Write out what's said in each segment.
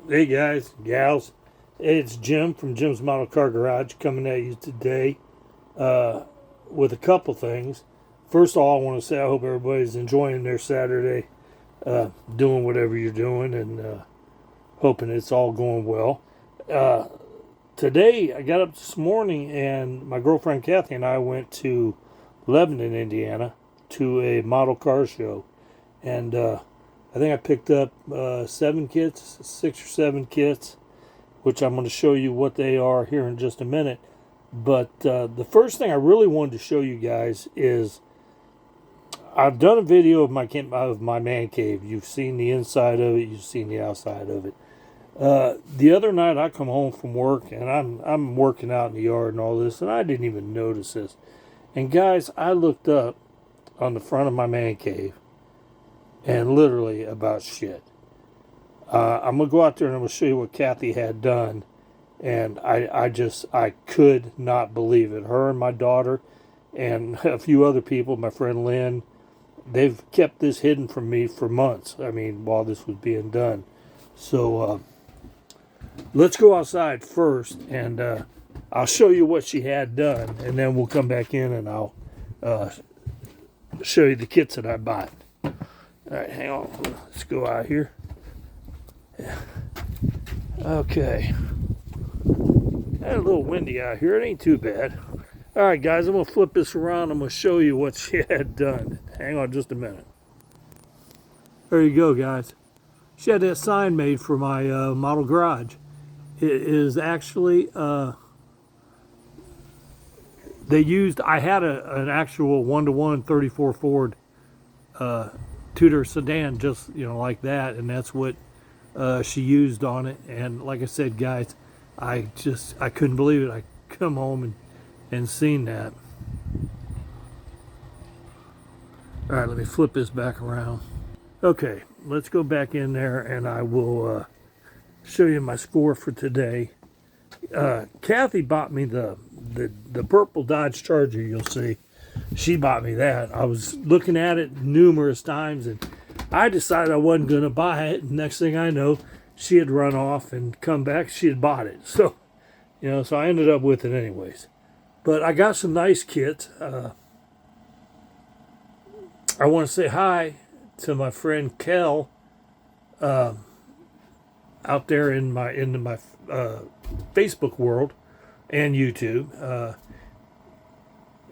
Hey guys, gals, it's Jim from Jim's Model Car Garage coming at you today uh, with a couple things. First of all, I want to say I hope everybody's enjoying their Saturday, doing whatever you're doing, and hoping it's all going well. Uh, Today, I got up this morning, and my girlfriend Kathy and I went to Lebanon, Indiana, to a model car show, and I think I picked up 7 kits, 6 or 7 kits, which I'm going to show you what they are here in just a minute. But the first thing I really wanted to show you guys is I've done a video of my man cave. You've seen the inside of it. You've seen the outside of it. The other night I come home from work and I'm working out in the yard and all this, and I didn't even notice this. And guys, I looked up on the front of my man cave and literally about shit. I'm gonna go out there and I'm gonna show you what Kathy had done, and I could not believe it. Her and my daughter, and a few other people, my friend Lynn, they've kept this hidden from me for months. I mean, while this was being done. So let's go outside first, and I'll show you what she had done, and then we'll come back in and I'll show you the kits that I bought. All right, hang on. Let's go out here. Okay. A little windy out here. It ain't too bad. All right, guys, I'm going to flip this around. I'm going to show you what she had done. Hang on just a minute. There you go, guys. She had that sign made for my model garage. It is actually, I had an actual 1-to-1 34 Ford Tudor sedan, just like that, and that's what she used on it. And like I said, guys, I couldn't believe it. I come home and seen that. All right, let me flip this back around. Okay, let's go back in there and I will show you my score for today. Kathy bought me the purple Dodge Charger. You'll see, she bought me that. I was looking at it numerous times, and I decided I wasn't going to buy it. And next thing I know, she had run off and come back. She had bought it. So, so I ended up with it anyways. But I got some nice kits. I want to say hi to my friend Kel out there in my Facebook world and YouTube.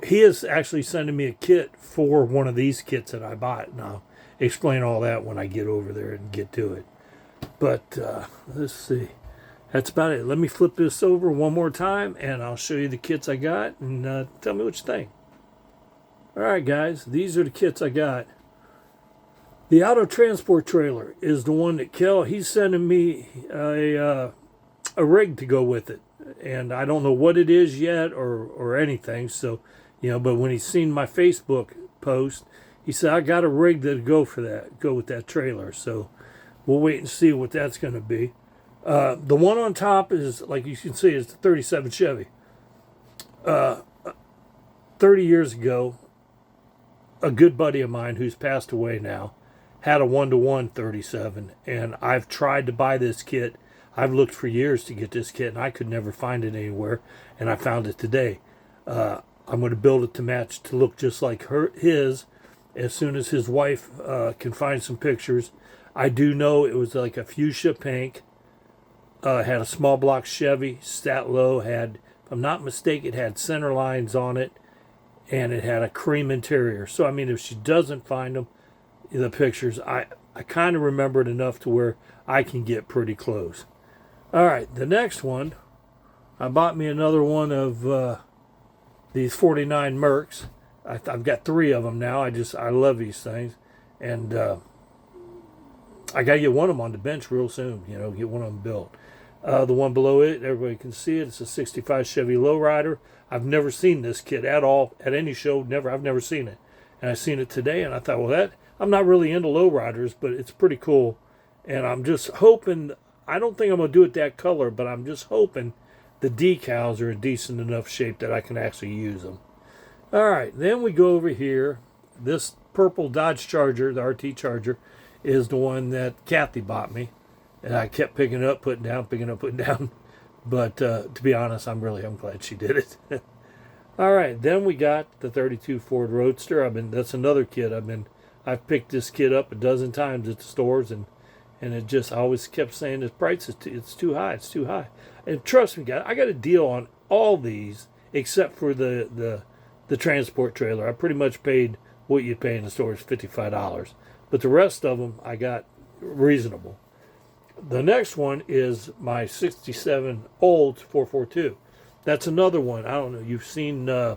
He is actually sending me a kit for one of these kits that I bought, and I'll explain all that when I get over there and get to it. But let's see. That's about it. Let me flip this over one more time, and I'll show you the kits I got, and tell me what you think. All right, guys. These are the kits I got. The auto transport trailer is the one that he's sending me a rig to go with it. And I don't know what it is yet or anything. So, but when he's seen my Facebook post, he said, I got a rig that'll go with that trailer. So we'll wait and see what that's going to be. The one on top is, like you can see, is the 37 Chevy. 30 years ago, a good buddy of mine who's passed away now had a 1-to-1 37, and I've tried to buy this kit. I've looked for years to get this kit, and I could never find it anywhere, and I found it today. I'm going to build it to look just like his as soon as his wife can find some pictures. I do know it was like a fuchsia pink, had a small block Chevy, sat low, if I'm not mistaken, it had center lines on it, and it had a cream interior. So, I mean, if she doesn't find them, the pictures, I kind of remember it enough to where I can get pretty close. All right, the next one, I bought me another one of these 49 Mercs. I've got 3 of them now. I love these things, and I got to get one of them on the bench real soon. Get one of them built. The one below it, everybody can see it. It's a 65 Chevy Lowrider. I've never seen this kit at all at any show. I've never seen it, and I seen it today, and I thought, well, I'm not really into lowriders, but it's pretty cool. And I'm just hoping, I don't think I'm going to do it that color, but I'm just hoping the decals are in decent enough shape that I can actually use them. All right, then we go over here. This purple Dodge Charger, the RT Charger, is the one that Kathy bought me. And I kept picking up, putting down, picking up, putting down. But to be honest, I'm glad she did it. All right, then we got the 32 Ford Roadster. That's another kid. I've picked this kid up a dozen times at the stores, and it just, I always kept saying the price it's too high, it's too high. And trust me, guys, I got a deal on all these except for the transport trailer. I pretty much paid what you pay in the store is $55, but the rest of them I got reasonable. The next one is my 67 Olds 442. That's another one. I don't know. You've seen, the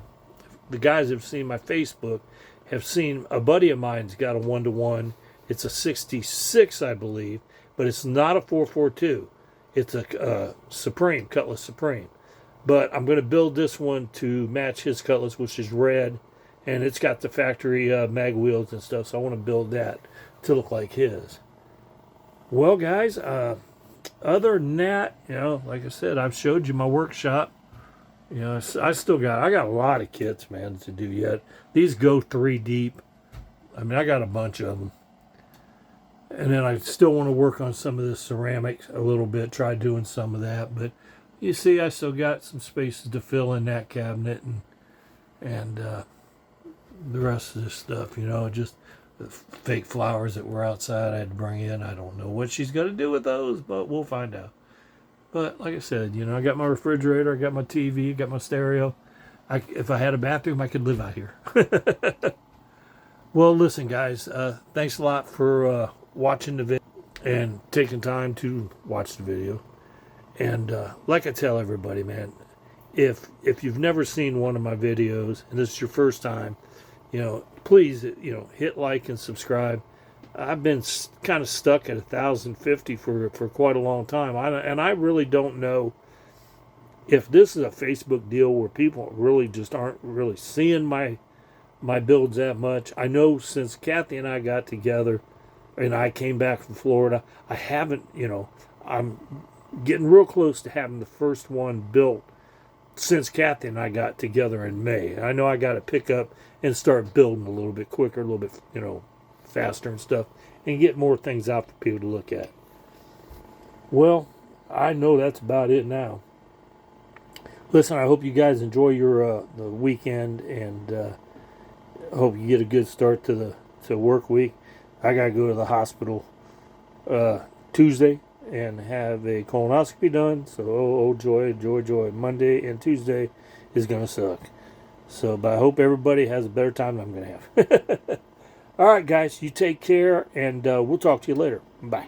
guys have seen my Facebook, have seen a buddy of mine's got a 1-to-1. It's a 66, I believe, but it's not a 442. It's a Supreme, Cutlass Supreme. But I'm going to build this one to match his Cutlass, which is red, and it's got the factory mag wheels and stuff, so I want to build that to look like his. Well, guys, other than that, like I said, I've showed you my workshop. I got a lot of kits, man, to do yet. These go 3 deep. I got a bunch of them. And then I still want to work on some of this ceramics a little bit, try doing some of that. But you see, I still got some spaces to fill in that cabinet and the rest of this stuff, just the fake flowers that were outside I had to bring in. I don't know what she's going to do with those, but we'll find out. But like I said, I got my refrigerator, I got my TV, I got my stereo. If I had a bathroom, I could live out here. Well, listen, guys, thanks a lot for watching the video and taking time to watch the video. And like I tell everybody, man, if you've never seen one of my videos and this is your first time, please, hit like and subscribe. I've been kind of stuck at 1,050 for quite a long time. I really don't know if this is a Facebook deal where people really just aren't really seeing my builds that much. I know since Kathy and I got together and I came back from Florida, I haven't, I'm getting real close to having the first one built since Kathy and I got together in May. I know I got to pick up and start building a little bit quicker, a little bit, faster and stuff, and get more things out for people to look at. Well, I know that's about it now. Listen, I hope you guys enjoy your the weekend, and I hope you get a good start to the work week. I gotta go to the hospital Tuesday and have a colonoscopy done. So oh joy, joy, joy. Monday and Tuesday is gonna suck. So, but I hope everybody has a better time than I'm gonna have. All right, guys, you take care, and we'll talk to you later. Bye.